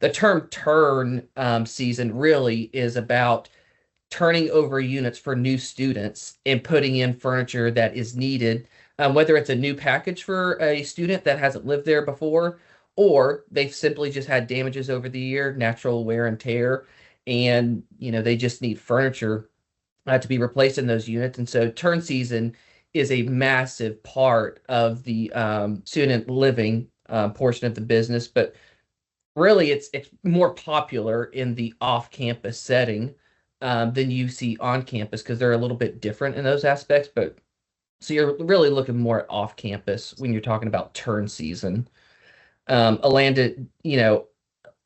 the term turn season really is about turning over units for new students and putting in furniture that is needed, whether it's a new package for a student that hasn't lived there before, or they've simply just had damages over the year, natural wear and tear, and they just need furniture to be replaced in those units. And so turn season is a massive part of the student living portion of the business, but really it's more popular in the off-campus setting than you see on campus because they're a little bit different in those aspects. But so you're really looking more at off campus when you're talking about turn season. Alanda,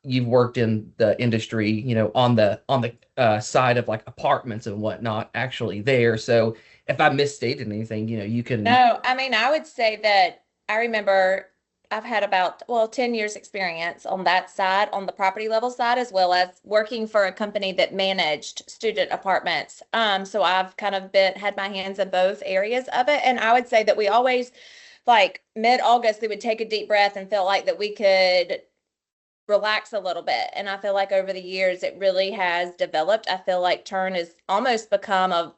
you've worked in the industry, on the side of like apartments and whatnot, actually there. So if I misstated anything, you can. No, I mean, I would say that I remember I've had about, well, 10 years experience on that side, on the property level side, as well as working for a company that managed student apartments. So I've kind of had my hands in both areas of it. And I would say that we always, like mid-August, we would take a deep breath and feel like that we could relax a little bit. And I feel like over the years, it really has developed. I feel like turn has almost become a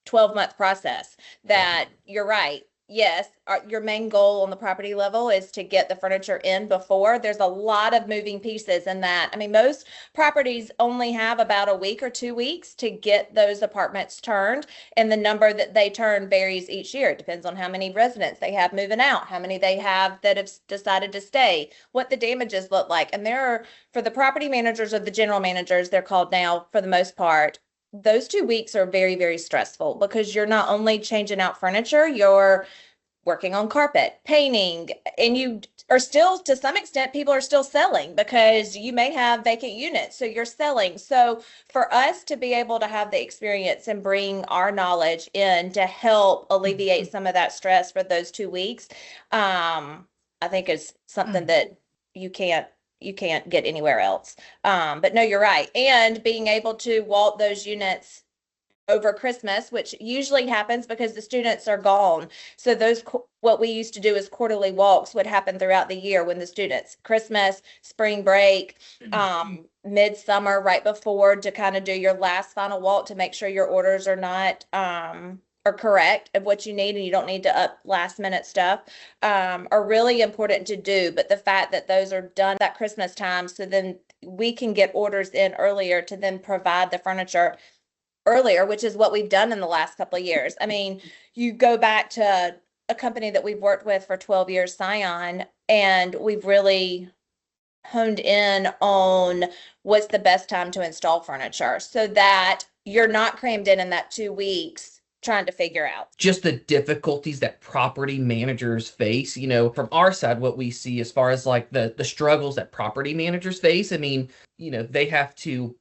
12-month process that you're right. Yes, your main goal on the property level is to get the furniture in before. There's a lot of moving pieces in that. I mean, most properties only have about a week or 2 weeks to get those apartments turned, and the number that they turn varies each year. It depends on how many residents they have moving out, how many they have that have decided to stay, what the damages look like. And there are, for the property managers or the general managers, they're called now for the most part, those 2 weeks are very, very stressful because you're not only changing out furniture, you're working on carpet, painting, and you are still, to some extent, people are still selling because you may have vacant units. So you're selling. So for us to be able to have the experience and bring our knowledge in to help alleviate some of that stress for those 2 weeks, I think is something that you can't you can't get anywhere else. But no, you're right. And being able to walk those units over Christmas, which usually happens because the students are gone. So what we used to do is quarterly walks would happen throughout the year when the students, Christmas, spring break, midsummer, right before, to kind of do your last final walk to make sure your orders are not are correct of what you need and you don't need to up last minute stuff, are really important to do. But the fact that those are done that Christmas time, so then we can get orders in earlier to then provide the furniture earlier, which is what we've done in the last couple of years. I mean, you go back to a company that we've worked with for 12 years, Scion, and we've really honed in on what's the best time to install furniture so that you're not crammed in that 2 weeks trying to figure out. Just the difficulties that property managers face, from our side, what we see as far as like the struggles that property managers face. I mean, they have to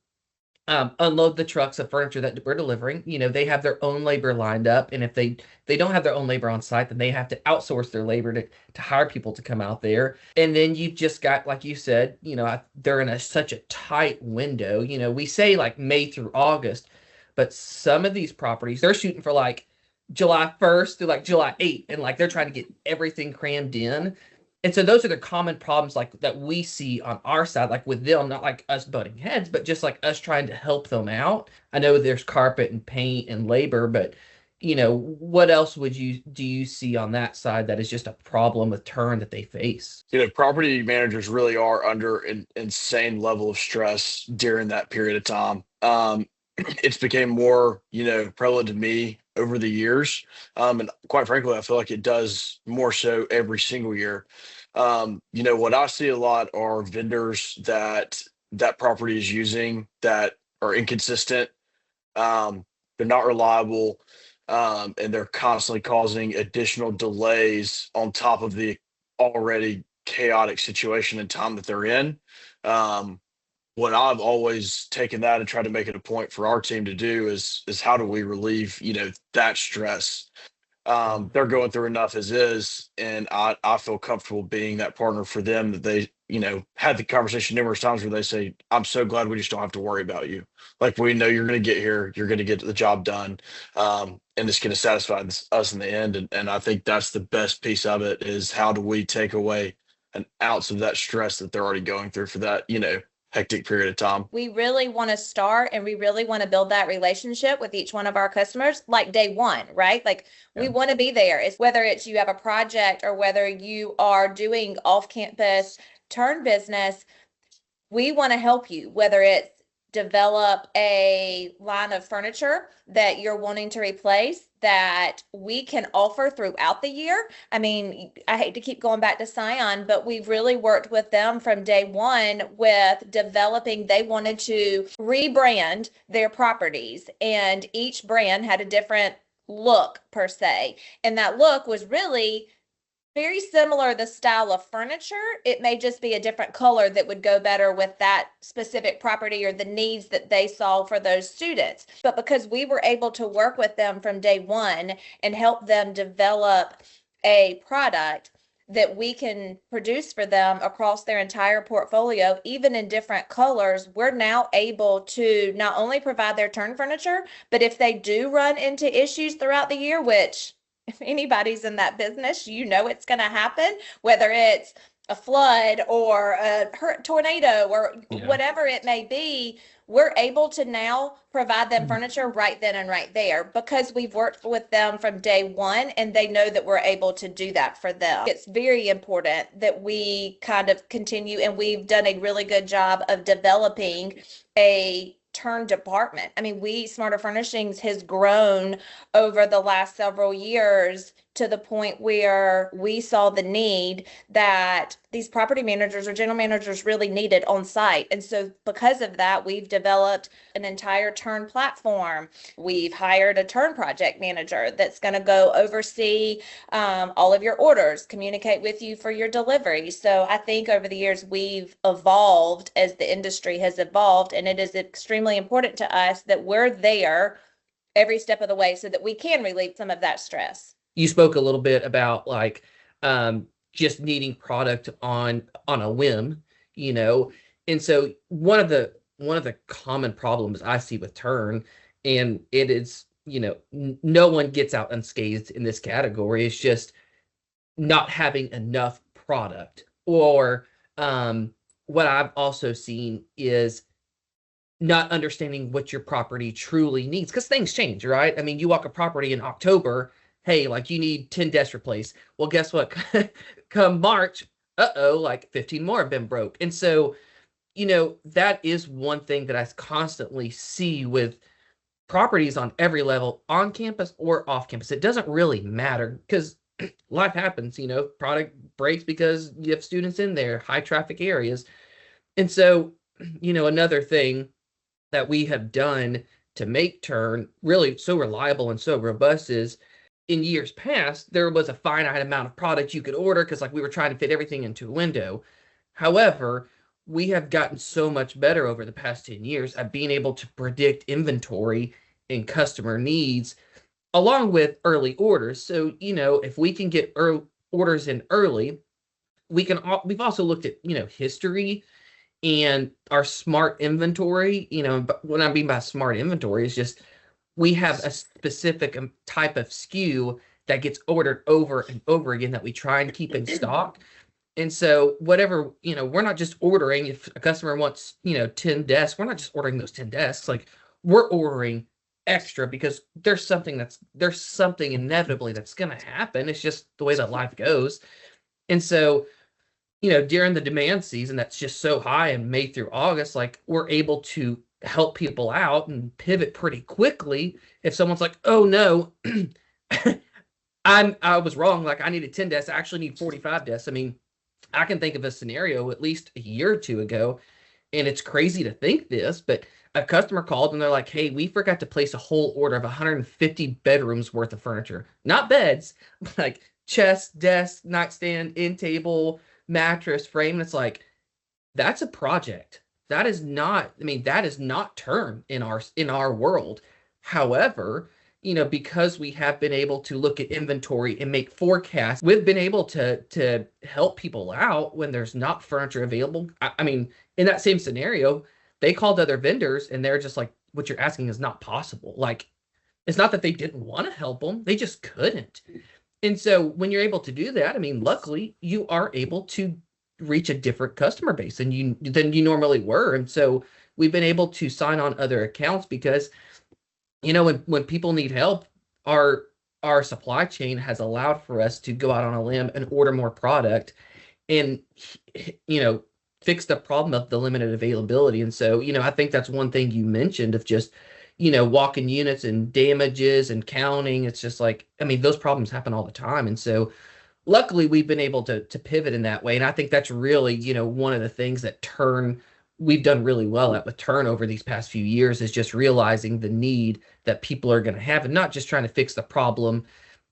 unload the trucks of furniture that we're delivering. They have their own labor lined up, and if they don't have their own labor on site, then they have to outsource their labor to hire people to come out there. And then you've just got, like you said, they're in such a tight window. We say like May through August, but some of these properties they're shooting for like July 1st through like July 8th, and like they're trying to get everything crammed in. And so those are the common problems like that we see on our side, like with them, not like us butting heads, but just like us trying to help them out. I know there's carpet and paint and labor, but what else do you see on that side that is just a problem with turn that they face? Property managers really are under an insane level of stress during that period of time. It's became more, prevalent to me over the years. And quite frankly, I feel like it does more so every single year. What I see a lot are vendors that property is using that are inconsistent. They're not reliable, and they're constantly causing additional delays on top of the already chaotic situation and time that they're in. Um, what I've always taken that and tried to make it a point for our team to do is how do we relieve, that stress. They're going through enough as is, and I feel comfortable being that partner for them that they, had the conversation numerous times where they say, I'm so glad we just don't have to worry about you. Like, we know you're going to get here, you're going to get the job done. And it's going to satisfy us in the end. And I think that's the best piece of it is how do we take away an ounce of that stress that they're already going through for that, hectic period of time. We really want to start and we really want to build that relationship with each one of our customers like day one, right? Like we Yeah. want to be there. It's whether it's you have a project or whether you are doing off-campus turn business, we want to help you, whether it's develop a line of furniture that you're wanting to replace that we can offer throughout the year. I mean, I hate to keep going back to Scion, but we've really worked with them from day one with developing. They wanted to rebrand their properties, and each brand had a different look per se. And that look was really very similar, the style of furniture. It may just be a different color that would go better with that specific property or the needs that they saw for those students. But because we were able to work with them from day one and help them develop a product that we can produce for them across their entire portfolio, even in different colors, we're now able to not only provide their turn furniture, but if they do run into issues throughout the year, which if anybody's in that business, you know it's going to happen, whether it's a flood or a tornado or Yeah. whatever it may be, we're able to now provide them furniture right then and right there because we've worked with them from day one and they know that we're able to do that for them. It's very important that we kind of continue, and we've done a really good job of developing a turn department. I mean, Smarter Furnishings has grown over the last several years to the point where we saw the need that these property managers or general managers really needed on site. And so because of that, we've developed an entire turn platform. We've hired a turn project manager that's going to go oversee all of your orders, communicate with you for your delivery. So I think over the years, we've evolved as the industry has evolved, and it is extremely important to us that we're there every step of the way so that we can relieve some of that stress. You spoke a little bit about like just needing product on a whim, and so one of the common problems I see with Turn, and it is, no one gets out unscathed in this category, is just not having enough product. Or what I've also seen is not understanding what your property truly needs, because things change, right? I mean, you walk a property in October, hey, like you need 10 desks replaced. Well, guess what? Come March, like 15 more have been broke. And so, that is one thing that I constantly see with properties on every level, on campus or off campus. It doesn't really matter because life happens, product breaks because you have students in there, high traffic areas. And so, another thing that we have done to make Turn really so reliable and so robust is, in years past, there was a finite amount of product you could order because like we were trying to fit everything into a window. However, we have gotten so much better over the past 10 years at being able to predict inventory and customer needs along with early orders. So, if we can get orders in early, we've also looked at, history and our smart inventory. But what I mean by smart inventory is just we have a specific type of SKU that gets ordered over and over again that we try and keep in stock. And so whatever, we're not just ordering, if a customer wants, 10 desks, we're not just ordering those 10 desks. Like we're ordering extra because there's something inevitably that's going to happen. It's just the way that life goes. And so, during the demand season that's just so high in May through August, like we're able to help people out and pivot pretty quickly. If someone's like, oh no, I was wrong. Like I needed 10 desks. I actually need 45 desks. I mean, I can think of a scenario at least a year or two ago, and it's crazy to think this, but a customer called and they're like, hey, we forgot to place a whole order of 150 bedrooms worth of furniture, not beds, but like chest, desk, nightstand, end table, mattress, frame. And it's like, that's a project. That is not Turn in our world. However, because we have been able to look at inventory and make forecasts, we've been able to help people out when there's not furniture available. I mean, in that same scenario, they called other vendors and they're just like, what you're asking is not possible. Like, it's not that they didn't want to help them, they just couldn't. And so when you're able to do that, I mean, luckily you are able to reach a different customer base than you normally were. And so we've been able to sign on other accounts because, when people need help, our our supply chain has allowed for us to go out on a limb and order more product and you know fix the problem of the limited availability. And so, I think that's one thing you mentioned of just, walking units and damages and counting. It's just like, I mean, those problems happen all the time. And so luckily we've been able to pivot in that way. And I think that's really, one of the things that we've done really well at with turnover these past few years is just realizing the need that people are going to have and not just trying to fix the problem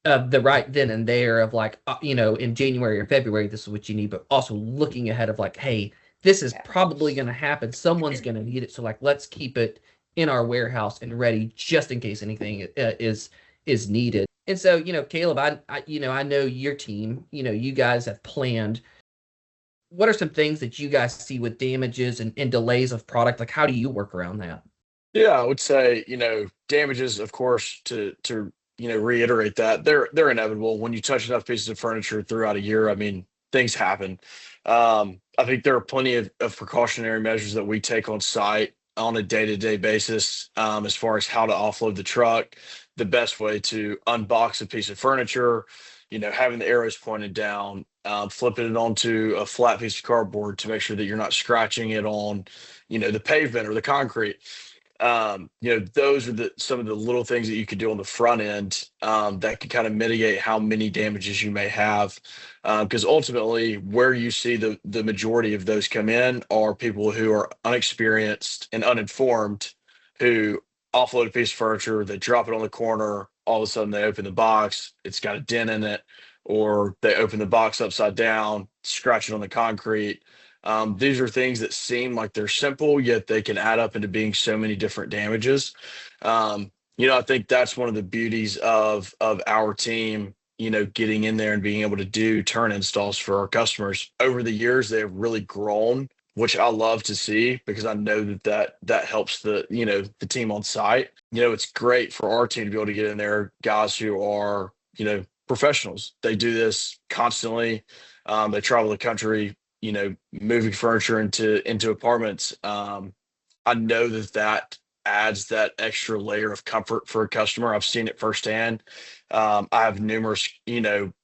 of the right then and there of like, in January or February, this is what you need, but also looking ahead of like, hey, this is Yeah. probably going to happen. Someone's going to need it. So like, let's keep it in our warehouse and ready just in case anything is needed. And so, Caleb, I know your team, you guys have planned. What are some things that you guys see with damages and delays of product? Like, how do you work around that? Yeah, I would say, damages, of course, to reiterate that they're inevitable when you touch enough pieces of furniture throughout a year. I mean, things happen. I think there are plenty of precautionary measures that we take on site on a day-to-day basis, as far as how to offload the truck, the best way to unbox a piece of furniture, having the arrows pointed down, flipping it onto a flat piece of cardboard to make sure that you're not scratching it on, the pavement or the concrete. Those are some of the little things that you could do on the front end, that could kind of mitigate how many damages you may have. Because ultimately, where you see the majority of those come in are people who are unexperienced and uninformed, who offload a piece of furniture, they drop it on the corner, all of a sudden they open the box, it's got a dent in it, or they open the box upside down, scratch it on the concrete. These are things that seem like they're simple, yet they can add up into being so many different damages. I think that's one of the beauties of our team, getting in there and being able to do turn installs for our customers. Over the years, they have really grown, which I love to see because I know that helps the team on site. It's great for our team to be able to get in there, guys who are, professionals. They do this constantly. They travel the country, moving furniture into apartments. I know that adds that extra layer of comfort for a customer. I've seen it firsthand. I have numerous,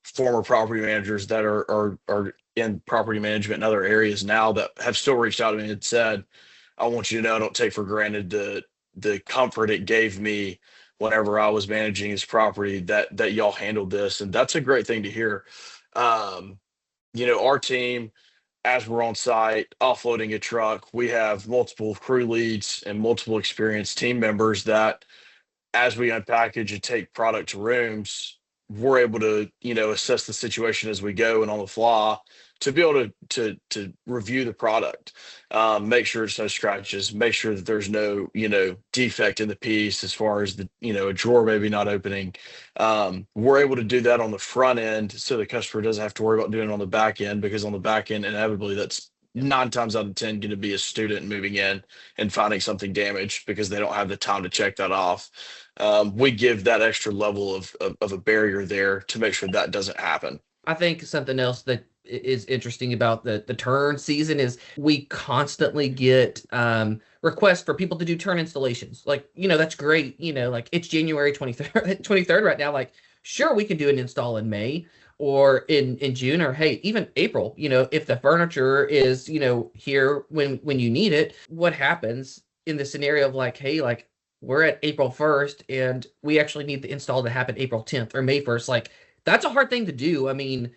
former property managers that are in property management in other areas now that have still reached out to me and said, "I want you to know I don't take for granted the comfort it gave me whenever I was managing his property that y'all handled this," and that's a great thing to hear. Um, our team, as we're on site offloading a truck, we have multiple crew leads and multiple experienced team members that, as we unpackage and take product to rooms, we're able to, assess the situation as we go and on the fly to be able to review the product, make sure there's no scratches, make sure that there's no, defect in the piece as far as a drawer maybe not opening. We're able to do that on the front end so the customer doesn't have to worry about doing it on the back end, because on the back end, inevitably, that's 9 times out of 10 going to be a student moving in and finding something damaged because they don't have the time to check that off. We give that extra level of a barrier there to make sure that doesn't happen. I think something else that is interesting about the turn season is we constantly get requests for people to do turn installations. Like, that's great. Like it's January 23rd right now. Like, sure, we can do an install in May or in June, or hey, even April. If the furniture is, here when you need it. What happens in the scenario of like, hey, like we're at April 1st and we actually need the install to happen April 10th or May 1st? Like, that's a hard thing to do. I mean,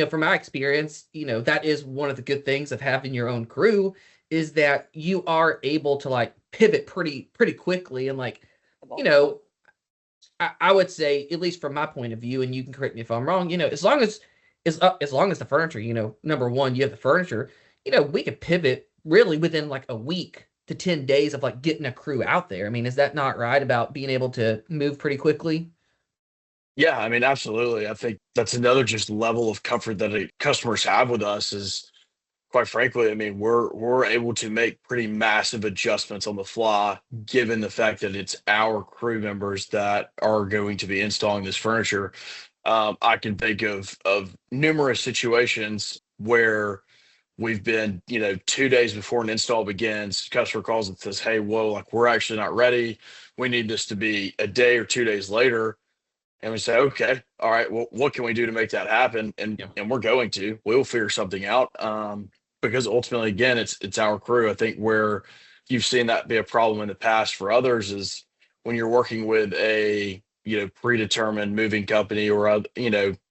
from my experience, that is one of the good things of having your own crew is that you are able to like pivot pretty quickly. And like, you know, I would say, at least from my point of view, and you can correct me if I'm wrong, as long as the furniture, number one, you have the furniture, we could pivot really within like a week to 10 days of like getting a crew out there. I mean, is that not right about being able to move pretty quickly? Yeah, I mean, absolutely. I think that's another just level of comfort that customers have with us is, quite frankly, I mean, we're able to make pretty massive adjustments on the fly, given the fact that it's our crew members that are going to be installing this furniture. I can think of numerous situations where we've been, 2 days before an install begins, customer calls and says, "Hey, whoa, like we're actually not ready. We need this to be a day or 2 days later." And we say, "Okay, all right, well, what can we do to make that happen?" And Yeah. and we're going to. We'll figure something out. Because ultimately, again, it's our crew. I think where you've seen that be a problem in the past for others is when you're working with a predetermined moving company or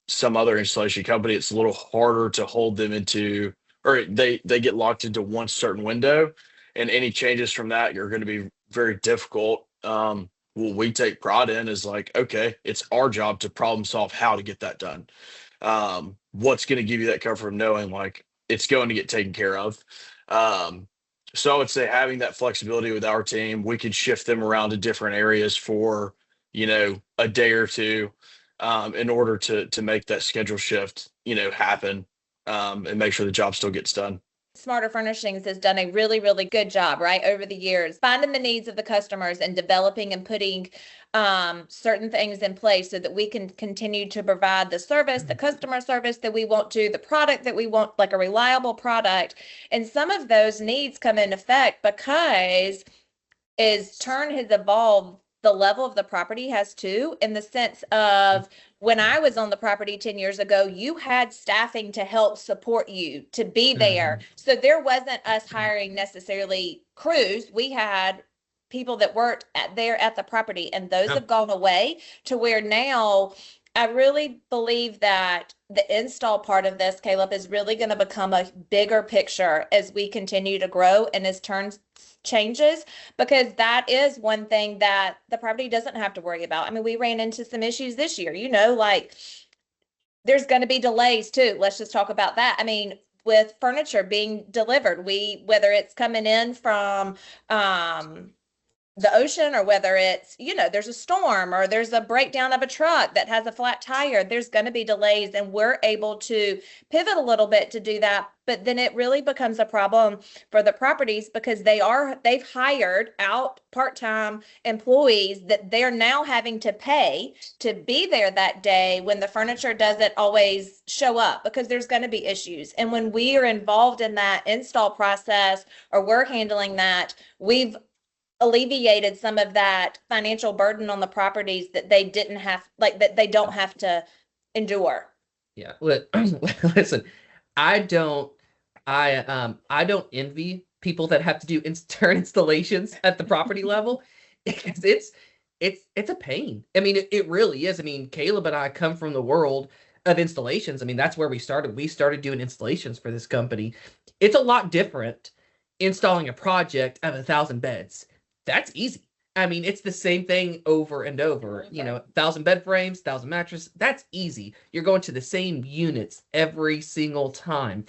some other installation company, it's a little harder to hold them into, or they get locked into one certain window, and any changes from that are going to be very difficult. What we take pride in is like, okay, it's our job to problem solve how to get that done. What's going to give you that comfort of knowing like it's going to get taken care of. So I would say having that flexibility with our team, we could shift them around to different areas for, a day or two, in order to make that schedule shift, happen, and make sure the job still gets done. Smarter Furnishings has done a really, really good job, right, over the years, finding the needs of the customers and developing and putting certain things in place so that we can continue to provide the service, the customer service that we want to, the product that we want, like a reliable product. And some of those needs come in effect because as turn has evolved, the level of the property has too, in the sense of when I was on the property 10 years ago, you had staffing to help support you to be there. So there wasn't us hiring necessarily crews. We had people that worked there at the property, and those have gone away to where now I really believe that the install part of this, Caleb, is really going to become a bigger picture as we continue to grow and as turns changes, because that is one thing that the property doesn't have to worry about. I mean, we ran into some issues this year, like there's going to be delays too. Let's just talk about that. I mean, with furniture being delivered, whether it's coming in from the ocean, or whether it's, there's a storm or there's a breakdown of a truck that has a flat tire, there's going to be delays, and we're able to pivot a little bit to do that. But then it really becomes a problem for the properties because they've hired out part-time employees that they're now having to pay to be there that day when the furniture doesn't always show up, because there's going to be issues. And when we are involved in that install process, or we're handling that, we've alleviated some of that financial burden on the properties that they didn't have, like that they don't have to endure. Yeah. Listen, I don't I don't envy people that have to do turn installations at the property level because it's a pain. I mean, it really is. I mean, Caleb and I come from the world of installations. I mean, that's where we started. We started doing installations for this company. It's a lot different installing a project of 1,000 beds. That's easy. I mean, it's the same thing over and over. 1,000 bed frames, 1,000 mattress. That's easy. You're going to the same units every single time.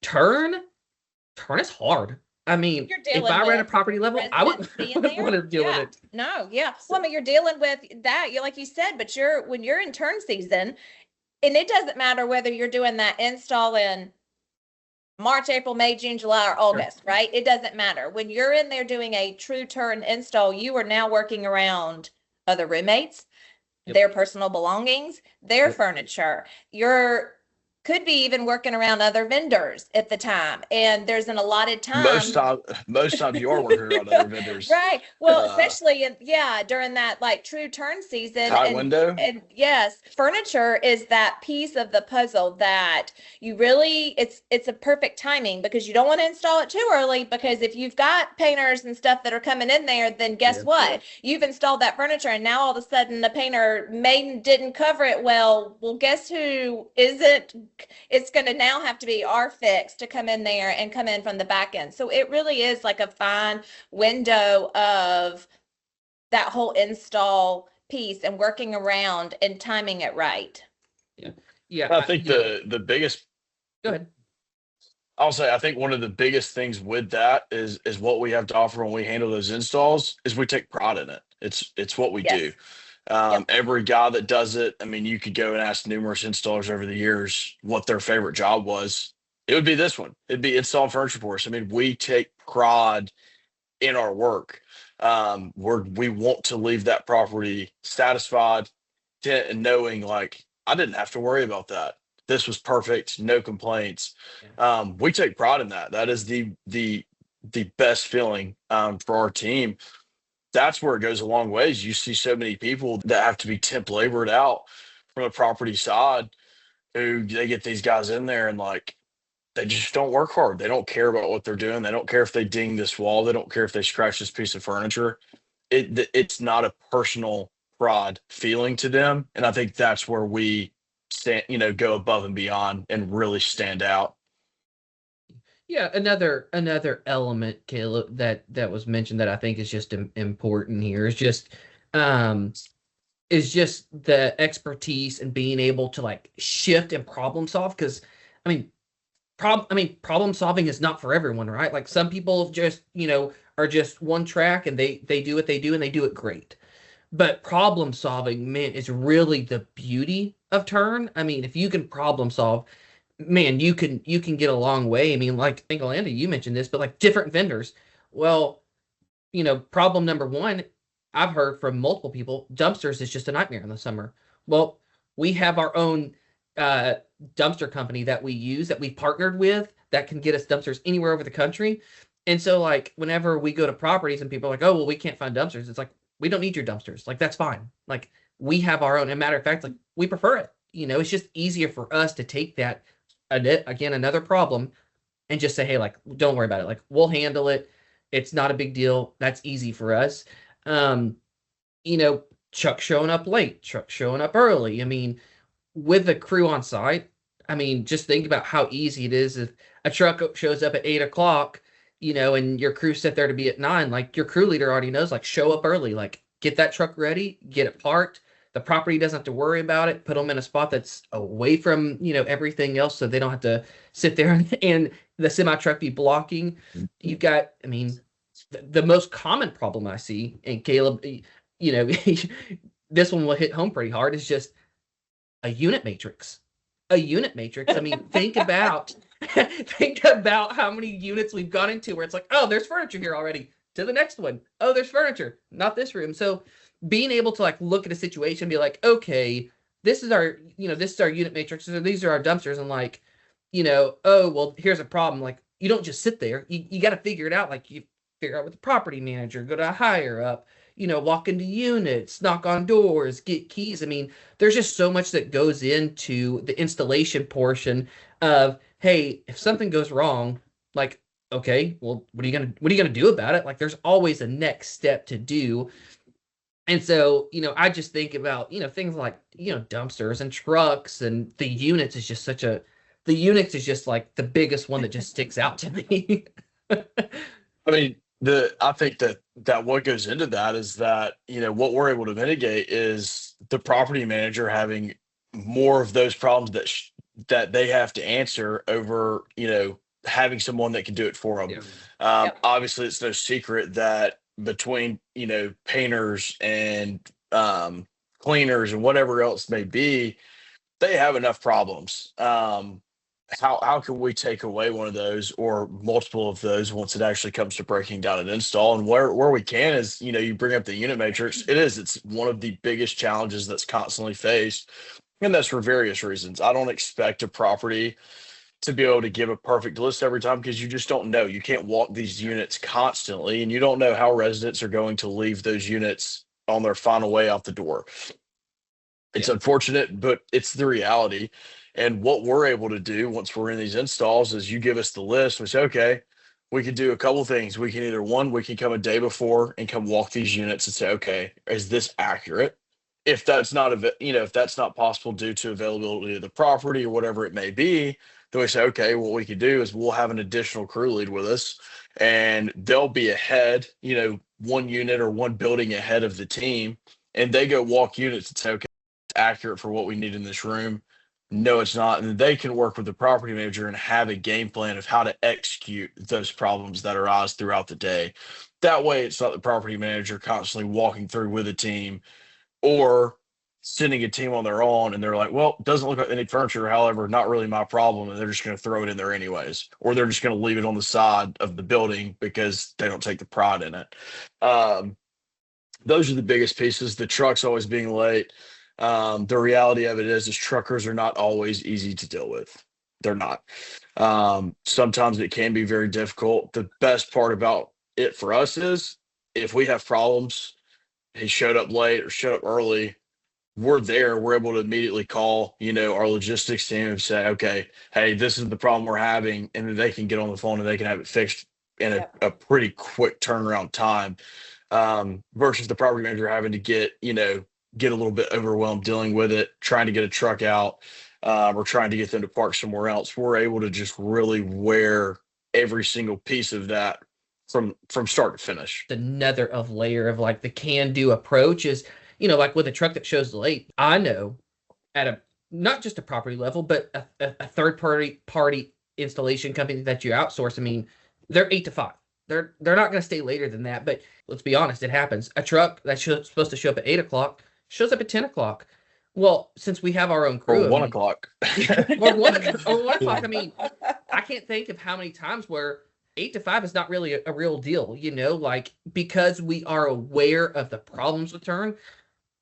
Turn is hard. I mean, if I ran a property level, I wouldn't want to deal with it. No, yeah. Well, I mean, you're dealing with that. Like you said, but when you're in turn season, and it doesn't matter whether you're doing that install in March, April, May, June, July, or August, right? It doesn't matter. When you're in there doing a true turn install, you are now working around other roommates, their personal belongings, their furniture. You're could be even working around other vendors at the time, and there's an allotted time. Most times you are working around other vendors, right? Well, especially during that like true turn season, tight window. And yes, furniture is that piece of the puzzle that you really it's a perfect timing, because you don't want to install it too early, because if you've got painters and stuff that are coming in there, then guess what? You've installed that furniture, and now all of a sudden the painter didn't cover it well. Well, guess who isn't? It's going to now have to be our fix to come in there and come in from the back end. So it really is like a fine window of that whole install piece and working around and timing it right. Yeah. I think the biggest. Go ahead. I'll say I think one of the biggest things with that is what we have to offer when we handle those installs is we take pride in it. It's what we do. Every guy that does it, I mean, you could go and ask numerous installers over the years what their favorite job was. It would be this one. It'd be installing furniture for us. I mean, we take pride in our work. We want to leave that property satisfied and knowing like I didn't have to worry about that. this was perfect, no complaints. Yeah. We take pride in that. That is the best feeling for our team. That's where it goes a long ways. You see so many people that have to be temp labored out from the property side, who they get these guys in there and like they just don't work hard. They don't care about what they're doing. They don't care if they ding this wall. They don't care if they scratch this piece of furniture. It's not a personal pride feeling to them, and I think that's where we stand, go above and beyond and really stand out. Yeah, another element, Caleb, that was mentioned that I think is just important here um is just the expertise and being able to like shift and problem solve. Because I mean, problem solving is not for everyone, right? Like some people just are just one track and they do what they do and they do it great. But problem solving, man, is really the beauty of turn. I mean, if you can problem solve, man, you can get a long way. I mean, like I think Alanda, you mentioned this, but like different vendors. Well, problem number one, I've heard from multiple people, dumpsters is just a nightmare in the summer. Well, we have our own uh, dumpster company that we use that we partnered with that can get us dumpsters anywhere over the country. And so, like, whenever we go to properties and people are like, oh, well, we can't find dumpsters, it's like, we don't need your dumpsters. Like, that's fine. Like, we have our own. And matter of fact, like, we prefer it. It's just easier for us to take that, again, another problem and just say, hey, like, don't worry about it. Like, we'll handle it. It's not a big deal. That's easy for us. Um, Chuck showing up late, Chuck showing up early. I mean, with the crew on site, I mean, just think about how easy it is if a truck shows up at 8 o'clock, and your crew set there to be at 9. Like your crew leader already knows, like show up early, like get that truck ready, get it parked. The property doesn't have to worry about it. Put them in a spot that's away from everything else, so they don't have to sit there and the semi truck be blocking. You've got, I mean, the most common problem I see, and Caleb, you know, this one will hit home pretty hard, is just a unit matrix. A unit matrix. I mean, think about think about how many units we've gone into where it's like, oh, there's furniture here already. To the next one. Oh, there's furniture. Not this room. So being able to like look at a situation and be like, okay, this is our unit matrix, or these are our dumpsters, and like, oh, well, here's a problem. Like, you don't just sit there. You got to figure it out. Like, you figure out with the property manager, go to a higher up, walk into units, knock on doors, get keys. I mean, there's just so much that goes into the installation portion of, hey, if something goes wrong, like, okay, well, what are you gonna do about it? Like, there's always a next step to do. And so, I just think about, things like, dumpsters and trucks, and the units is just like the biggest one that just sticks out to me. I mean, I think that what goes into that is that, what we're able to mitigate is the property manager having more of those problems that they have to answer over, having someone that can do it for them. Yeah. Yep. Obviously, it's no secret that between, painters and cleaners and whatever else may be, they have enough problems. How can we take away one of those or multiple of those once it actually comes to breaking down an install? And where we can is, you bring up the unit matrix. It's one of the biggest challenges that's constantly faced, and that's for various reasons. I don't expect a property to be able to give a perfect list every time, because you just don't know. You can't walk these units constantly, and you don't know how residents are going to leave those units on their final way out the door. It's Yeah. unfortunate, but it's the reality. And what we're able to do once we're in these installs is you give us the list. We say, okay, we can do a couple things. We can either, one, we can come a day before and come walk these units and say, okay, is this accurate? If that's not, if that's not possible due to availability of the property or whatever it may be, then we say, okay, what we can do is we'll have an additional crew lead with us, and they'll be ahead, one unit or one building ahead of the team, and they go walk units and say, okay, accurate for what we need in this room. No, it's not. And they can work with the property manager and have a game plan of how to execute those problems that arise throughout the day. That way, it's not the property manager constantly walking through with a team or sending a team on their own and they're like, well, it doesn't look like they need furniture. However, not really my problem. And they're just going to throw it in there anyways. Or they're just going to leave it on the side of the building because they don't take the pride in it. Those are the biggest pieces. The trucks always being late. The reality of it is truckers are not always easy to deal with. They're not. Sometimes it can be very difficult. The best part about it for us is if we have problems, he showed up late or showed up early, we're there. We're able to immediately call, our logistics team and say, okay, hey, this is the problem we're having. And then they can get on the phone and they can have it fixed in Yep. a pretty quick turnaround time, versus the property manager having to get a little bit overwhelmed dealing with it, trying to get a truck out, or trying to get them to park somewhere else. We're able to just really wear every single piece of that from start to finish. Another of layer of like the can-do approach is, like with a truck that shows late, I know at a not just a property level, but a third party installation company that you outsource. I mean, they're 8 to 5. They're not going to stay later than that. But let's be honest, it happens. A truck that's supposed to show up at 8 o'clock shows up at 10 o'clock. Well, since we have our own crew, Or 1 o'clock. or 1 o'clock. I mean, I can't think of how many times where 8 to 5 is not really a real deal, like because we are aware of the problems with turn.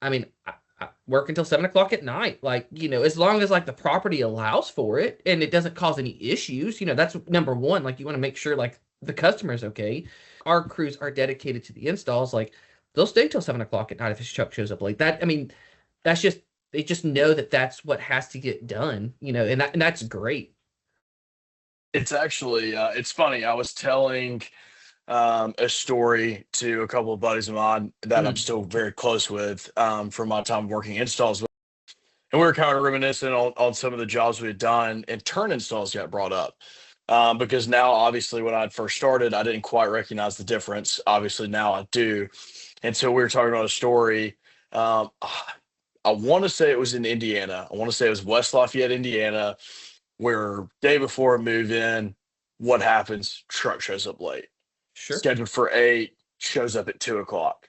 I mean, I work until 7 o'clock at night, like, as long as like the property allows for it and it doesn't cause any issues, that's number one. Like, you want to make sure like the customer's okay. Our crews are dedicated to the installs. Like, they'll stay till 7 o'clock at night if his truck shows up late. That, I mean, that's just, they just know that that's what has to get done, and that's great. It's actually it's funny. I was telling a story to a couple of buddies of mine that I'm still very close with, from my time working installs. And we were kind of reminiscing on some of the jobs we had done, and turn installs got brought up. Because now, obviously, when I first started, I didn't quite recognize the difference. Obviously, now I do. And so we were talking about a story. I want to say it was in Indiana. I want to say it was West Lafayette, Indiana, where day before a move in, what happens? Truck shows up late. Sure. Scheduled for 8, shows up at 2 o'clock.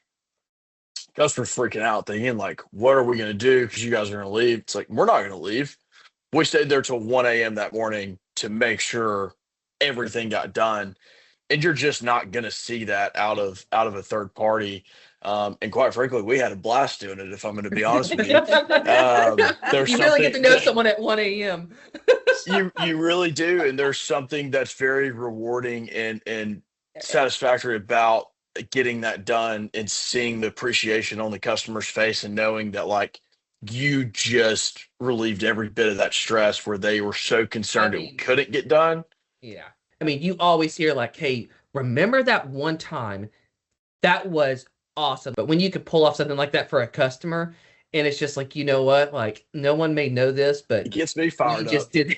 Customer's freaking out, thinking like, "What are we going to do? Because you guys are going to leave." It's like, we're not going to leave. We stayed there till 1 a.m. that morning to make sure everything got done, and you're just not going to see that out of a third party. And quite frankly, we had a blast doing it. If I'm going to be honest with you, there's You really get to something know someone at 1 a.m. you really do, and there's something that's very rewarding and satisfactory about getting that done and seeing the appreciation on the customer's face and knowing that like you just relieved every bit of that stress where they were so concerned it couldn't get done. Yeah. I mean, you always hear like, hey, remember that one time that was awesome. But when you could pull off something like that for a customer, and it's just like, you know what, like no one may know this, but It gets me fired you up. just did